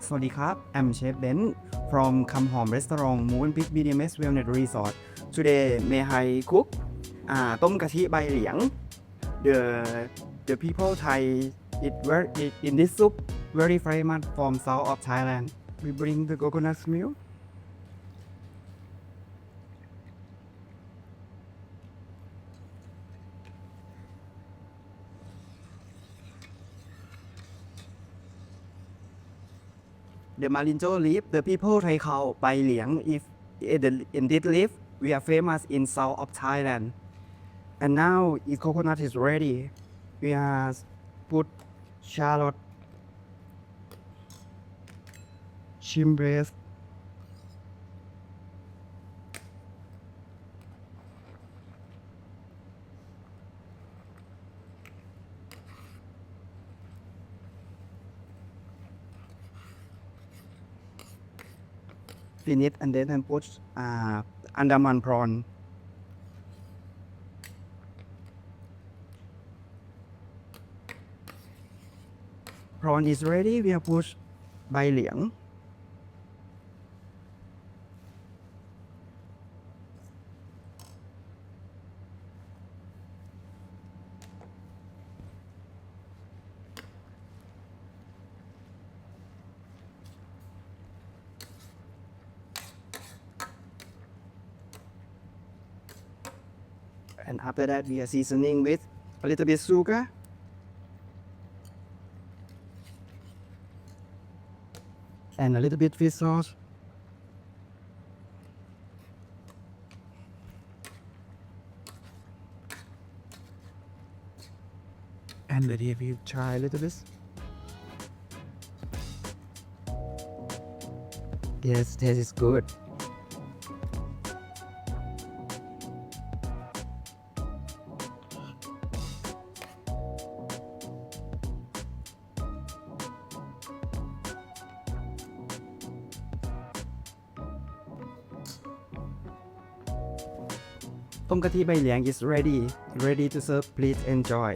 สวัสดีครับ I'm Chef Ben from Khum Hom Restaurant Mövenpick BDMS Wellness Resort. Today may I cook ต้มกะทิใบเหลียง The people Thai eat in this soup very famous from south of Thailand. We bring the coconut milk. The Malindjo leaf, the people Thai call Bai Liang. If in this leaf, we are famous in south of Thailand. And now the coconut is ready. We have put shallot, shrimp breast, finish and then put Andaman prawn. Prawn is ready. We have put Bai Liang. And after that, we are seasoning with a little bit sugar, and a little bit fish sauce, and let you try a little bit. Yes, this is good. Tom Kati Bai Liang is ready to serve. Please enjoy.